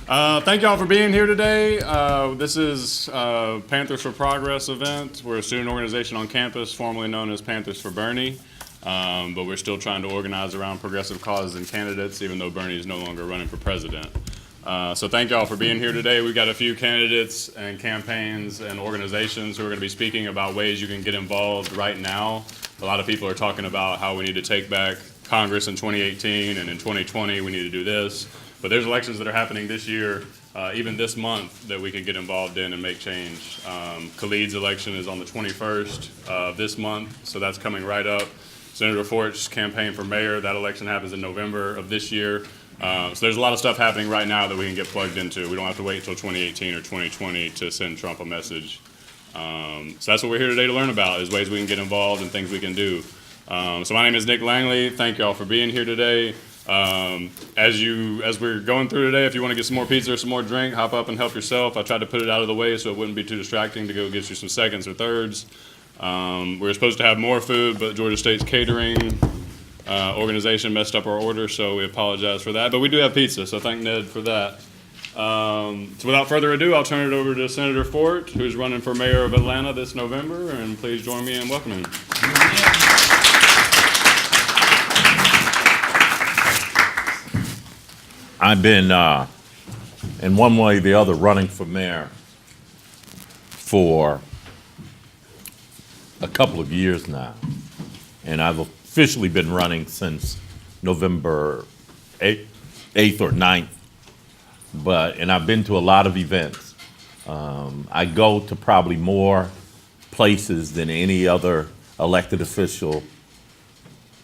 Thank y'all for being here today. This is Panthers For Progress event. We're a student organization on campus, formerly known as Panthers for Bernie, but we're still trying to organize around progressive causes and candidates, even though Bernie is no longer running for president. So thank y'all for being here today. We've got a few candidates and campaigns and organizations who are going to be speaking about ways you can get involved right now. A lot of people are talking about how we need to take back Congress in 2018, and in 2020 we need to do this. But there's elections that are happening this year, even this month, that we can get involved in and make change. Khalid's election is on the 21st of this month, so that's coming right up. Senator Fort's campaign for mayor, that election happens in November of this year. So there's a lot of stuff happening right now that we can get plugged into. We don't have to wait until 2018 or 2020 to send Trump a message. So that's what we're here today to learn about, is ways we can get involved and things we can do. So my name is Nick Langley. Thank y'all for being here today. As we're going through today, if you want to get some more pizza or some more drink, hop up and help yourself. I tried to put it out of the way so it wouldn't be too distracting to go get you some seconds or thirds. We're supposed to have more food, but Georgia State's catering organization messed up our order, so we apologize for that. But we do have pizza, so thank Ned for that. So without further ado, I'll turn it over to Senator Fort, who's running for mayor of Atlanta this November, and please join me in welcoming him. I've been, in one way or the other, running for mayor for a couple of years now. And I've officially been running since November 8th or 9th. And I've been to a lot of events. I go to probably more places than any other elected official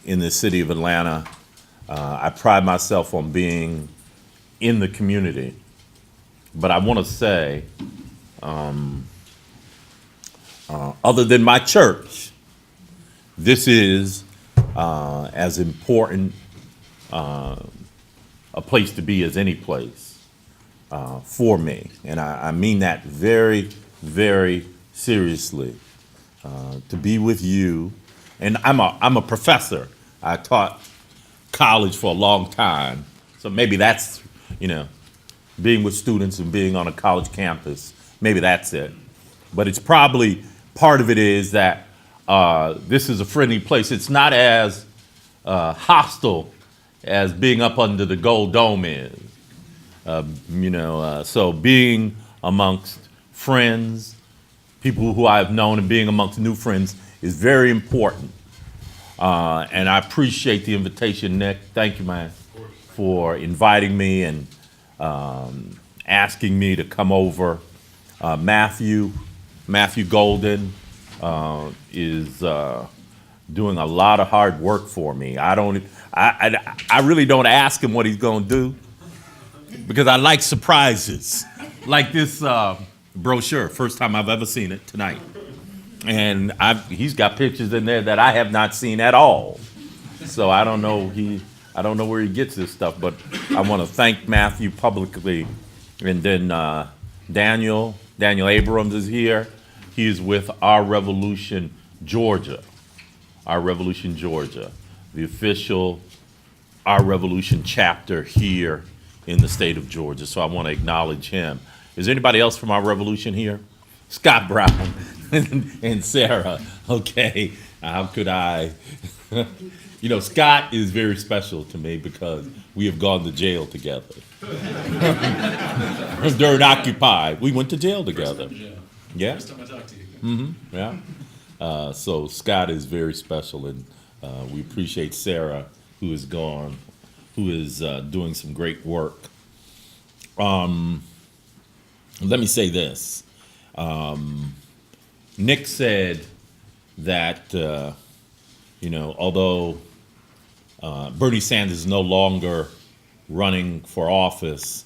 in the city of Atlanta. I pride myself on being in the community, but I want to say, other than my church, this is as important a place to be as any place for me, and I mean that very, very seriously. To be with you, and I'm a professor. I taught college for a long time, so maybe that's, being with students and being on a college campus, maybe that's it. But it's probably, part of it is that this is a friendly place. It's not as hostile as being up under the Gold Dome is. So being amongst friends, people who I've known, and being amongst new friends is very important. And I appreciate the invitation, Nick. Thank you, man, for inviting me and asking me to come over. Matthew Golden is doing a lot of hard work for me. I really don't ask him what he's going to do, because I like surprises, like this brochure. First time I've ever seen it tonight. And he's got pictures in there that I have not seen at all. So I don't know where he gets this stuff, but I want to thank Matthew publicly. And then Daniel Abrams is here. He is with Our Revolution Georgia, the official Our Revolution chapter here in the state of Georgia. So I want to acknowledge him. Is anybody else from Our Revolution here? Scott Brown and Sarah. Okay, how could I? Scott is very special to me because we have gone to jail together. During Occupy, we went to jail together. Yeah. First time I talked to you. Mm-hmm. Yeah. So Scott is very special, and we appreciate Sarah, who is gone, who is doing some great work. Let me say this. Nick said that, although Bernie Sanders is no longer running for office,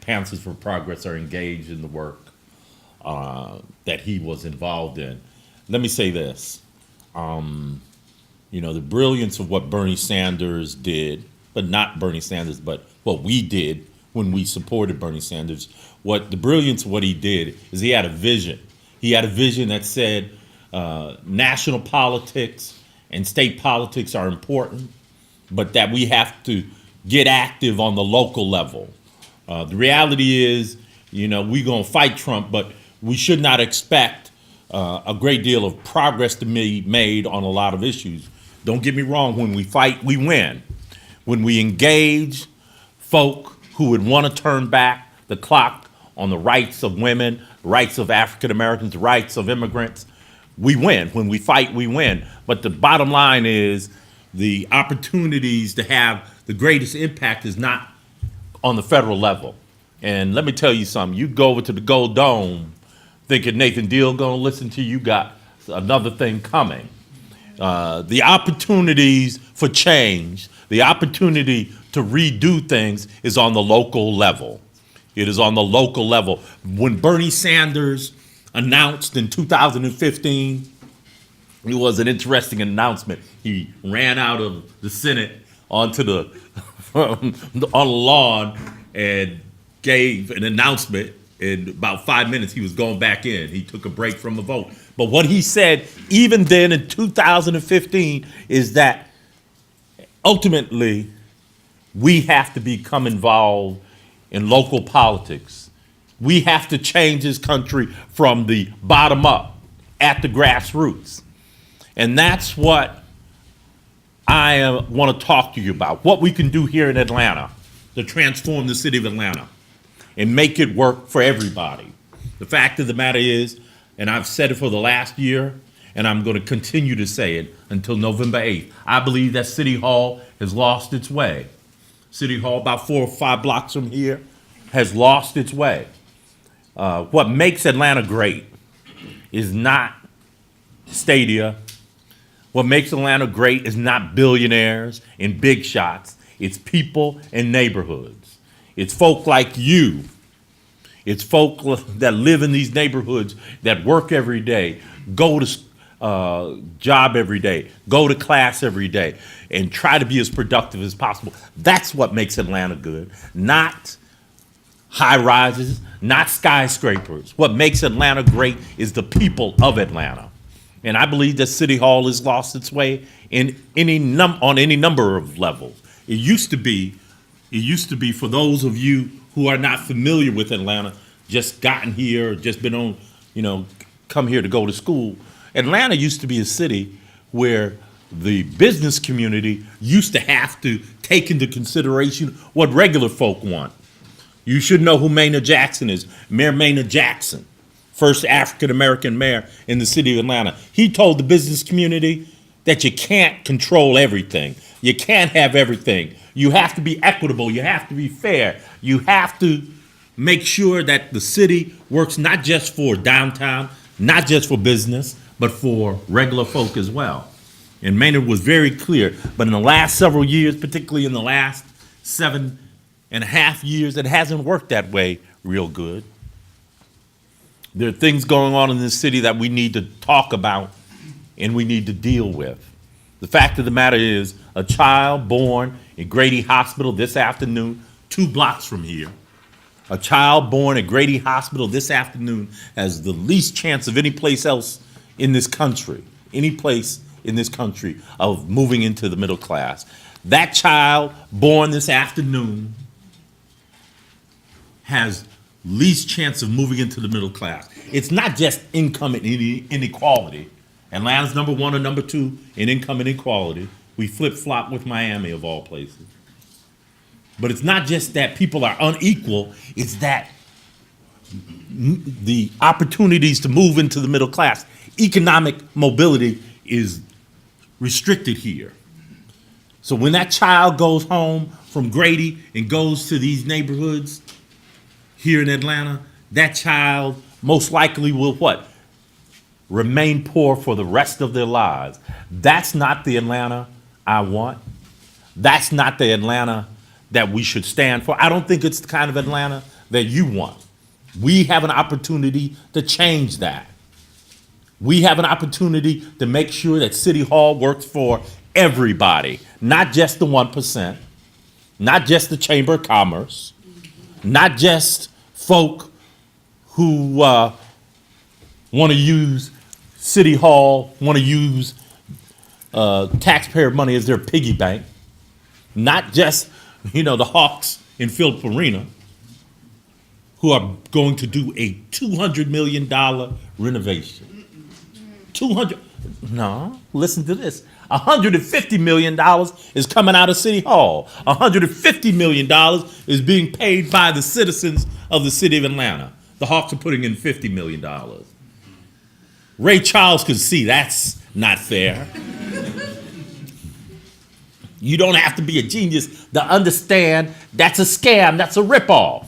Panthers For Progress are engaged in the work that he was involved in. Let me say this. The brilliance of what Bernie Sanders did, but not Bernie Sanders, but what we did when we supported Bernie Sanders, the brilliance of what he did is he had a vision. He had a vision that said national politics and state politics are important, but that we have to get active on the local level. The reality is, we're going to fight Trump, but we should not expect a great deal of progress to be made on a lot of issues. Don't get me wrong, when we fight, we win. When we engage folk who would want to turn back the clock on the rights of women, rights of African Americans, rights of immigrants, we win. When we fight, we win. But the bottom line is the opportunities to have the greatest impact is not on the federal level. And let me tell you something, you go over to the Gold Dome thinking Nathan Deal gonna listen to you, got another thing coming. The opportunities for change, the opportunity to redo things is on the local level. It is on the local level. When Bernie Sanders announced in 2015, it was an interesting announcement. He ran out of the Senate onto the on the lawn and gave an announcement. In about 5 minutes, he was going back in. He took a break from the vote. But what he said, even then in 2015, is that ultimately we have to become involved in local politics. We have to change this country from the bottom up, at the grassroots. And that's what I want to talk to you about, what we can do here in Atlanta to transform the city of Atlanta and make it work for everybody. The fact of the matter is, and I've said it for the last year, and I'm going to continue to say it until November 8th, I believe that City Hall has lost its way. City Hall, about 4 or 5 blocks from here, has lost its way. What makes Atlanta great is not stadia. What makes Atlanta great is not billionaires and big shots. It's people and neighborhoods. It's folk like you. It's folk that live in these neighborhoods, that work every day, go to job every day, go to class every day, and try to be as productive as possible. That's what makes Atlanta good, not high rises, not skyscrapers. What makes Atlanta great is the people of Atlanta. And I believe that City Hall has lost its way on any number of levels. It used to be, for those of you who are not familiar with Atlanta, just gotten here, just been on, come here to go to school. Atlanta used to be a city where the business community used to have to take into consideration what regular folk want. You should know who Maynard Jackson is. Mayor Maynard Jackson, first African-American mayor in the city of Atlanta. He told the business community that you can't control everything. You can't have everything. You have to be equitable. You have to be fair. You have to make sure that the city works not just for downtown, not just for business, but for regular folk as well. And Maynard was very clear. But in the last several years, particularly in the last 7.5 years, it hasn't worked that way real good. There are things going on in this city that we need to talk about and we need to deal with. The fact of the matter is, a child born in Grady Hospital this afternoon, 2 blocks from here, a child born at Grady Hospital this afternoon has the least chance of any place else in this country, of moving into the middle class. That child born this afternoon has least chance of moving into the middle class. It's not just income inequality. Atlanta's number 1 or number 2 in income inequality. We flip-flop with Miami, of all places. But it's not just that people are unequal, it's that the opportunities to move into the middle class, economic mobility is restricted here. So when that child goes home from Grady and goes to these neighborhoods here in Atlanta, that child most likely will what? Remain poor for the rest of their lives. That's not the Atlanta I want. That's not the Atlanta that we should stand for. I don't think it's the kind of Atlanta that you want. We have an opportunity to change that. We have an opportunity to make sure that City Hall works for everybody, not just the 1%, not just the Chamber of Commerce, not just folk who want to use City Hall, want to use taxpayer money as their piggy bank, not just the Hawks in Philip Arena, who are going to do a $200 million renovation. 200, no, listen to this. $150 million is coming out of City Hall. $150 million is being paid by the citizens of the city of Atlanta. The Hawks are putting in $50 million. Ray Charles could see that's not fair. You don't have to be a genius to understand that's a scam, that's a ripoff.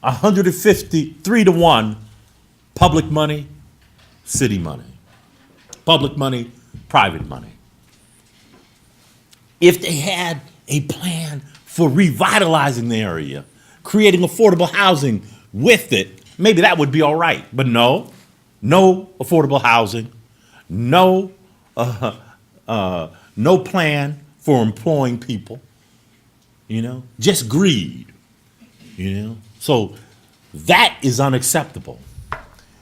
153 to 1, public money, city money. Public money, private money. If they had a plan for revitalizing the area, creating affordable housing with it, maybe that would be all right. But no affordable housing, no plan for employing people, just greed, So that is unacceptable.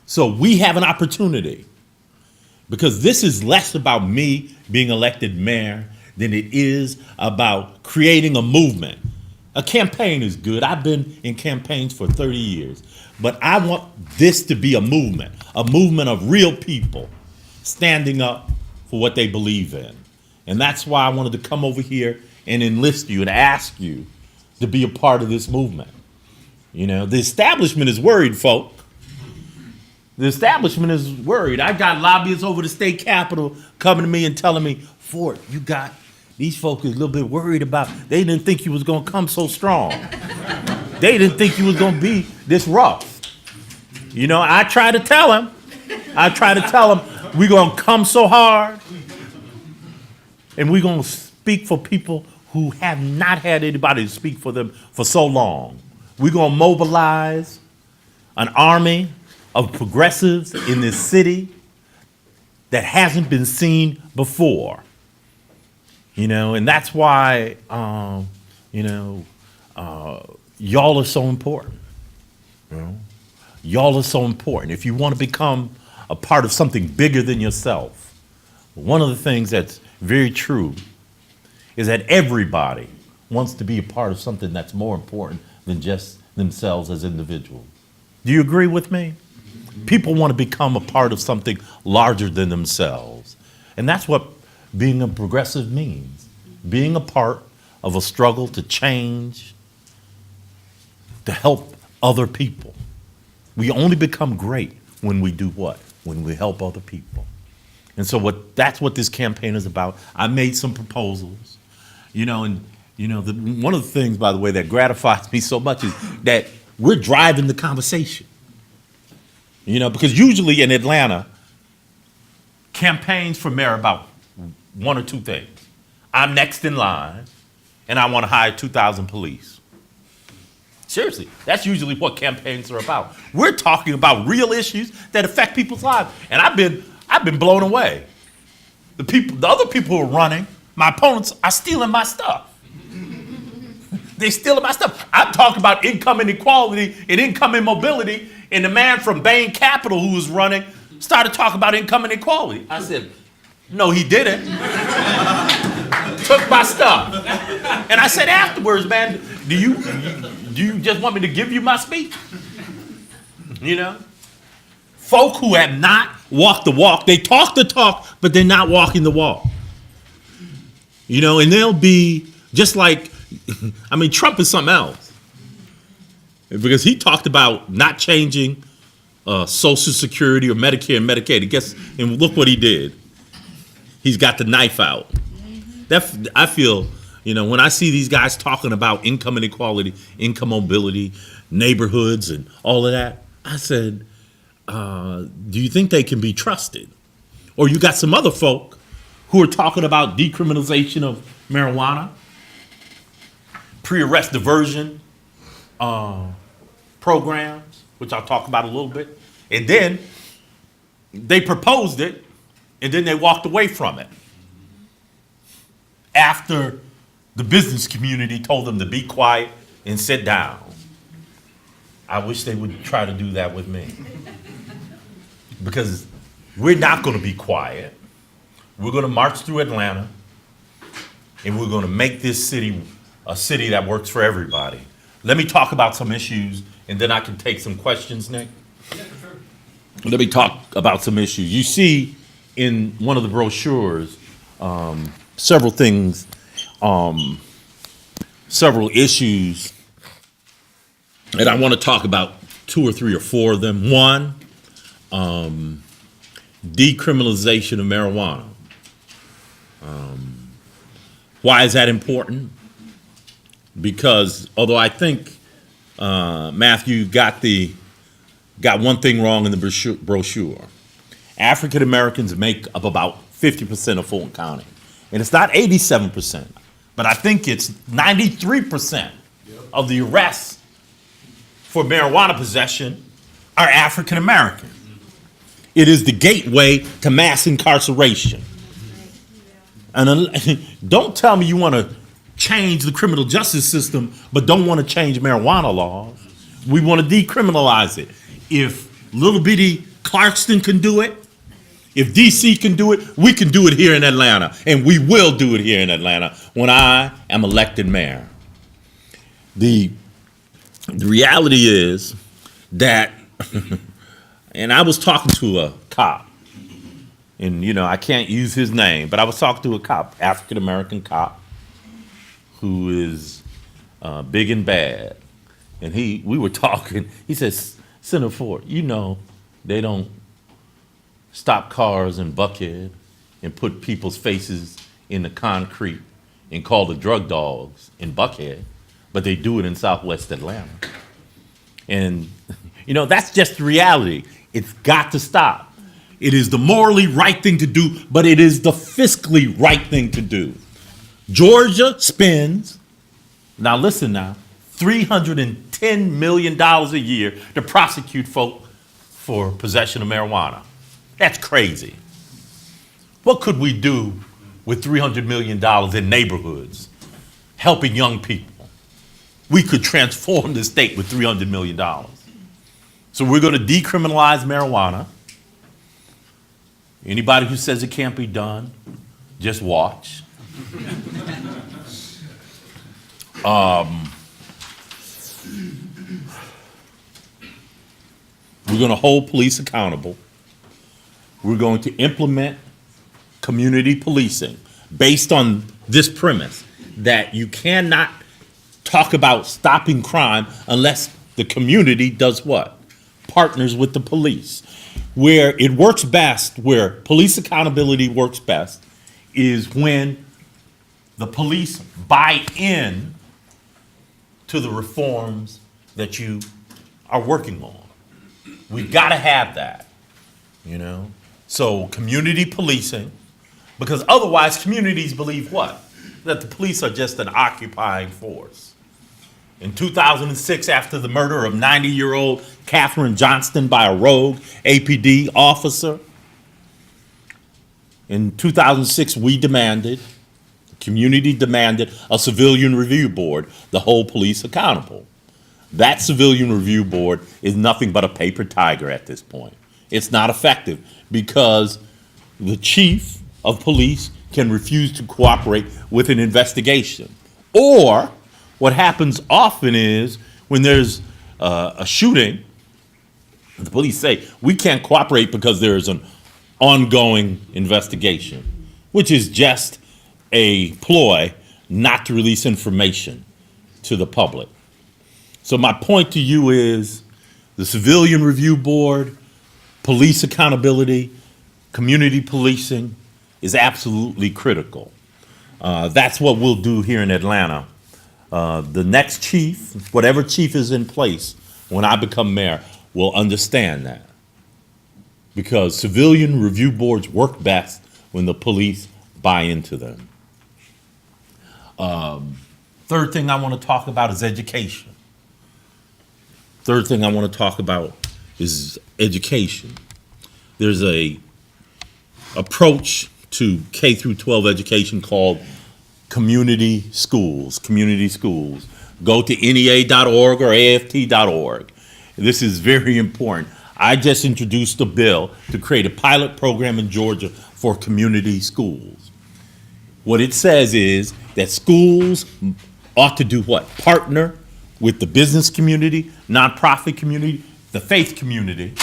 So we have an opportunity, because this is less about me being elected mayor than it is about creating a movement. A campaign is good. I've been in campaigns for 30 years. But I want this to be a movement of real people standing up for what they believe in. And that's why I wanted to come over here and enlist you and ask you to be a part of this movement. The establishment is worried, folk. The establishment is worried. I got lobbyists over the state capitol coming to me and telling me, Fort, these folks are a little bit worried about, they didn't think you was going to come so strong. They didn't think you was going to be this rough. I try to tell them, we're going to come so hard, and we're going to speak for people who have not had anybody to speak for them for so long. We're going to mobilize an army of progressives in this city that hasn't been seen before. And that's why, y'all are so important. Y'all are so important. If you want to become a part of something bigger than yourself, one of the things that's very true is that everybody wants to be a part of something that's more important than just themselves as individuals. Do you agree with me? People want to become a part of something larger than themselves. And that's what being a progressive means. Being a part of a struggle to change, to help other people. We only become great when we do what? When we help other people. And so that's what this campaign is about. I made some proposals, one of the things, by the way, that gratifies me so much is that we're driving the conversation. Because usually in Atlanta, campaigns for mayor are about one or two things. I'm next in line, and I want to hire 2,000 police. Seriously, that's usually what campaigns are about. We're talking about real issues that affect people's lives, and I've been blown away. The other people who are running, my opponents, are stealing my stuff. They're stealing my stuff. I'm talking about income inequality and income mobility, and the man from Bain Capital who was running started talking about income inequality. I said, no, he didn't. Took my stuff. And I said afterwards, man, do you just want me to give you my speech? Folk who have not walked the walk, they talk the talk, but they're not walking the walk. And they'll be just like, Trump is something else. Because he talked about not changing Social Security or Medicare and Medicaid. And look what he did. He's got the knife out. I feel, when I see these guys talking about income inequality, income mobility, neighborhoods, and all of that, I said, do you think they can be trusted? Or you got some other folk who are talking about decriminalization of marijuana, pre-arrest diversion programs, which I'll talk about a little bit. And then they proposed it, and then they walked away from it after the business community told them to be quiet and sit down. I wish they would try to do that with me. Because we're not going to be quiet. We're going to march through Atlanta, and we're going to make this city a city that works for everybody. Let me talk about some issues, and then I can take some questions, Nick. Let me talk about some issues. You see in one of the brochures several things, several issues, and I want to talk about 2 or 3 or 4 of them. One, decriminalization of marijuana. Why is that important? Because although I think Matthew got one thing wrong in the brochure, African Americans make up about 50% of Fulton County, and it's not 87%, but I think it's 93% of the arrests for marijuana possession are African American. It is the gateway to mass incarceration. And don't tell me you want to change the criminal justice system, but don't want to change marijuana laws. We want to decriminalize it. If little bitty Clarkston can do it, if DC can do it, we can do it here in Atlanta, and we will do it here in Atlanta when I am elected mayor. The reality is that, and I was talking to a cop, and I can't use his name, but I was talking to a cop, African American cop, who is big and bad, and we were talking. He says, Senator Fort, they don't stop cars in Buckhead and put people's faces in the concrete and call the drug dogs in Buckhead, but they do it in Southwest Atlanta. And, that's just the reality. It's got to stop. It is the morally right thing to do, but it is the fiscally right thing to do. Georgia spends, now listen now, $310 million a year to prosecute folk for possession of marijuana. That's crazy. What could we do with $300 million in neighborhoods, helping young people? We could transform the state with $300 million. So we're going to decriminalize marijuana. Anybody who says it can't be done, just watch. We're going to hold police accountable. We're going to implement community policing based on this premise that you cannot talk about stopping crime unless the community does what? Partners with the police. Where it works best, where police accountability works best, is when the police buy in to the reforms that you are working on. We've got to have that, So community policing, because otherwise communities believe what? That the police are just an occupying force. In 2006, after the murder of 90-year-old Katherine Johnston by a rogue APD officer, in 2006 the community demanded a civilian review board to hold police accountable. That civilian review board is nothing but a paper tiger at this point. It's not effective because the chief of police can refuse to cooperate with an investigation. Or what happens often is when there's a shooting, the police say, we can't cooperate because there is an ongoing investigation, which is just a ploy not to release information to the public. So my point to you is the civilian review board, police accountability, community policing is absolutely critical. That's what we'll do here in Atlanta. The next chief, whatever chief is in place when I become mayor, will understand that. Because civilian review boards work best when the police buy into them. Third thing I want to talk about is education. Third thing I want to talk about is education. There's a approach to K through 12 education called community schools. Go to NEA.org or AFT.org. This is very important. I just introduced a bill to create a pilot program in Georgia for community schools. What it says is that schools ought to do what? Partner with the business community, nonprofit community, the faith community,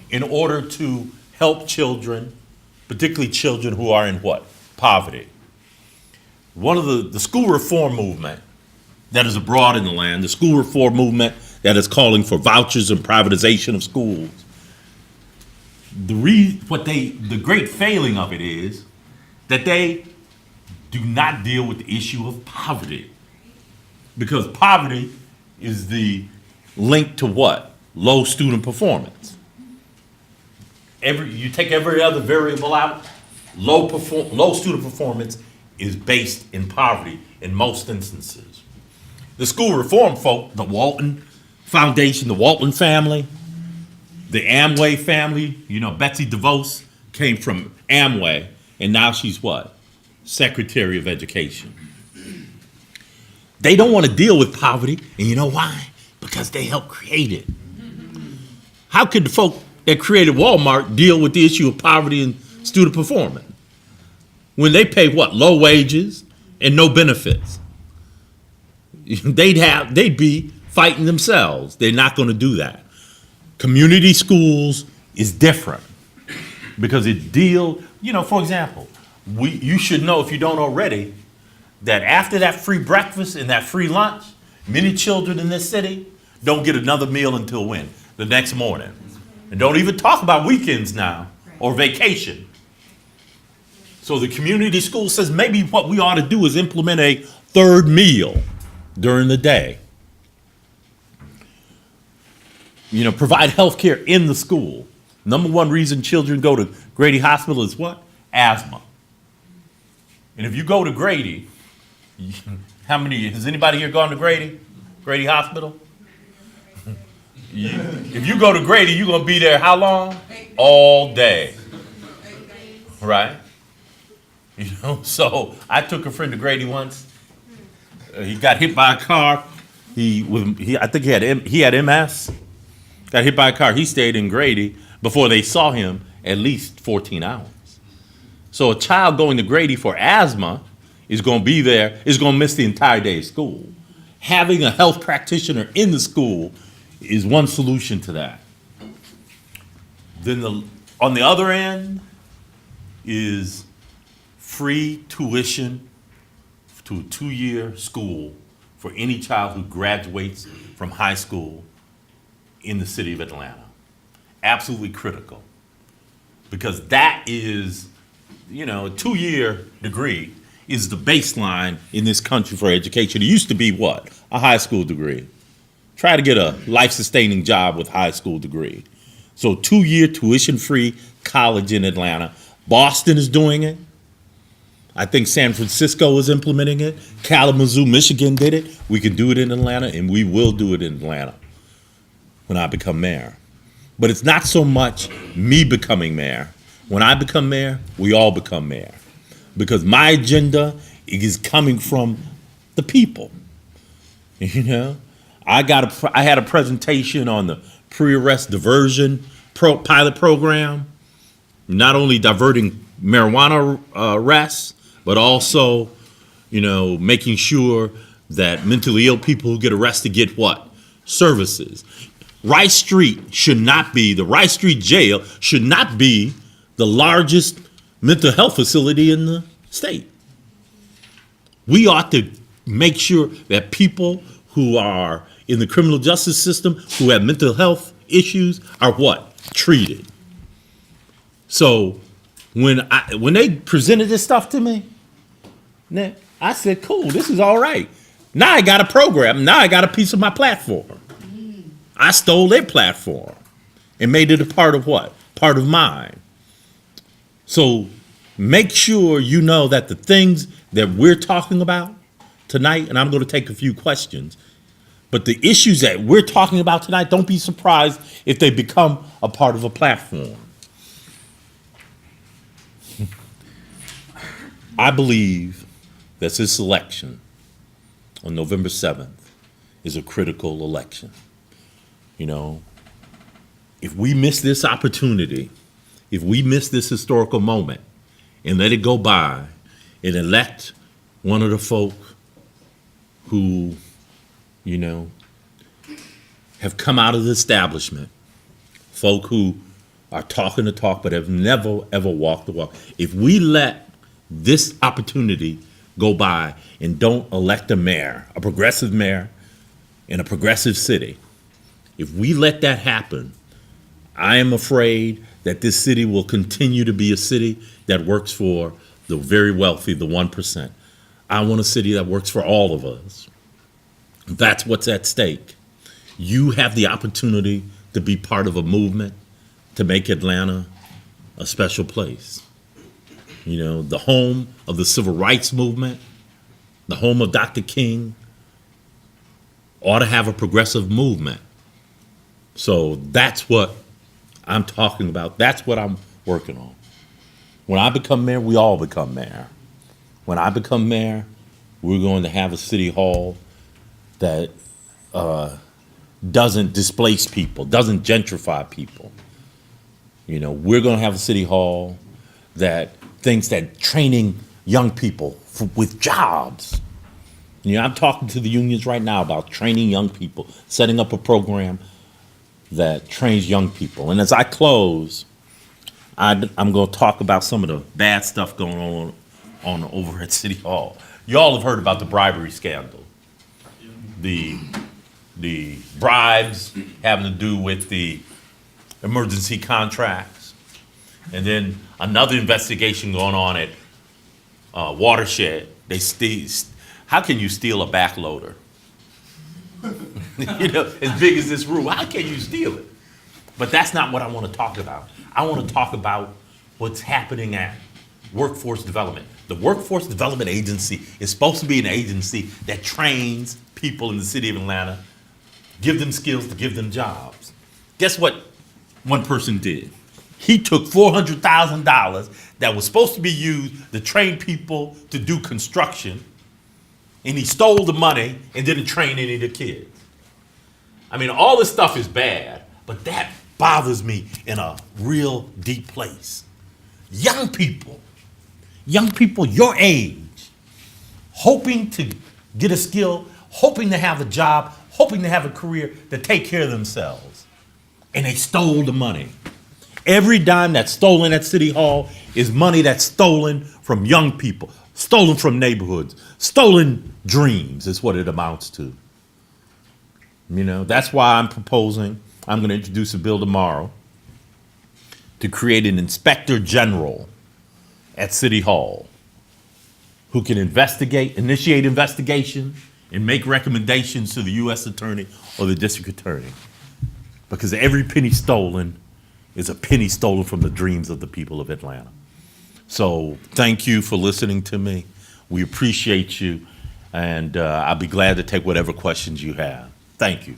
in order to help children, particularly children who are in what? Poverty. One of the school reform movement that is abroad in the land, the school reform movement that is calling for vouchers and privatization of schools, the great failing of it is that they do not deal with the issue of poverty. Because poverty is the link to what? Low student performance. You take every other variable out, low student performance is based in poverty in most instances. The school reform folk, the Walton Foundation, the Walton family, the Amway family, Betsy DeVos came from Amway, and now she's what? Secretary of Education. They don't want to deal with poverty, and you know why? Because they helped create it. How could the folk that created Walmart deal with the issue of poverty and student performance when they pay what? Low wages and no benefits? They'd be fighting themselves. They're not going to do that. Community schools is different because it for example, you should know, if you don't already, that after that free breakfast and that free lunch, many children in this city don't get another meal until when? The next morning. And don't even talk about weekends now or vacation. So the community school says maybe what we ought to do is implement a third meal during the day. Provide health care in the school. Number one reason children go to Grady Hospital is what? Asthma. And if you go to Grady, has anybody here gone to Grady Hospital? If you go to Grady, you're going to be there how long? All day. Right? So I took a friend to Grady once. He got hit by a car. I think he had MS. Got hit by a car. He stayed in Grady before they saw him at least 14 hours. So a child going to Grady for asthma is going to be there, is going to miss the entire day of school. Having a health practitioner in the school is one solution to that. Then on the other end is free tuition to a 2-year school for any child who graduates from high school in the city of Atlanta. Absolutely critical. Because that is, a 2-year degree is the baseline in this country for education. It used to be what? A high school degree. Try to get a life-sustaining job with high school degree. So 2-year tuition-free college in Atlanta. Boston is doing it. I think San Francisco is implementing it. Kalamazoo, Michigan did it. We can do it in Atlanta, and we will do it in Atlanta when I become mayor. But it's not so much me becoming mayor. When I become mayor, we all become mayor. Because my agenda is coming from the people. I had a presentation on the pre-arrest diversion pilot program, not only diverting marijuana arrests, but also, making sure that mentally ill people who get arrested get what? Services. Rice Street the Rice Street jail should not be the largest mental health facility in the state. We ought to make sure that people who are in the criminal justice system who have mental health issues are what? Treated. So when they presented this stuff to me, I said, cool, this is all right. Now I got a program. Now I got a piece of my platform. I stole their platform and made it a part of what? Part of mine. So make sure you know that the things that we're talking about tonight, and I'm going to take a few questions, but the issues that we're talking about tonight, don't be surprised if they become a part of a platform. I believe that this election on November 7th is a critical election. If we miss this opportunity, if we miss this historical moment and let it go by and elect one of the folk who, you know, have come out of the establishment, folk who are talking the talk but have never, ever walked the walk. If we let this opportunity go by and don't elect a mayor, a progressive mayor in a progressive city, if we let that happen, I am afraid that this city will continue to be a city that works for the very wealthy, the 1%. I want a city that works for all of us. That's what's at stake. You have the opportunity to be part of a movement to make Atlanta a special place. You know, the home of the civil rights movement, the home of Dr. King, ought to have a progressive movement. So that's what I'm talking about. That's what I'm working on. When I become mayor, we all become mayor. When I become mayor, we're going to have a city hall that doesn't displace people, doesn't gentrify people. You know, we're going to have a city hall that thinks that training young people with jobs. You know, I'm talking to the unions right now about training young people, setting up a program that trains young people. And as I close, I'm going to talk about some of the bad stuff going on over at City Hall. You all have heard about the bribery scandal. The bribes having to do with the emergency contracts. And then another investigation going on at Watershed. How can you steal a backloader? You know, as big as this room, how can you steal it? But that's not what I want to talk about. I want to talk about what's happening at workforce development. The Workforce Development Agency is supposed to be an agency that trains people in the city of Atlanta, give them skills to give them jobs. Guess what one person did? He took $400,000 that was supposed to be used to train people to do construction, and he stole the money and didn't train any of the kids. I mean, all this stuff is bad, but that bothers me in a real deep place. Young people your age, hoping to get a skill, hoping to have a job, hoping to have a career, to take care of themselves. And they stole the money. Every dime that's stolen at City Hall is money that's stolen from young people, stolen from neighborhoods, stolen dreams is what it amounts to. You know, that's why I'm going to introduce a bill tomorrow to create an inspector general at City Hall who can initiate investigation, and make recommendations to the U.S. attorney or the district attorney. Because every penny stolen is a penny stolen from the dreams of the people of Atlanta. So thank you for listening to me. We appreciate you, and I'll be glad to take whatever questions you have. Thank you.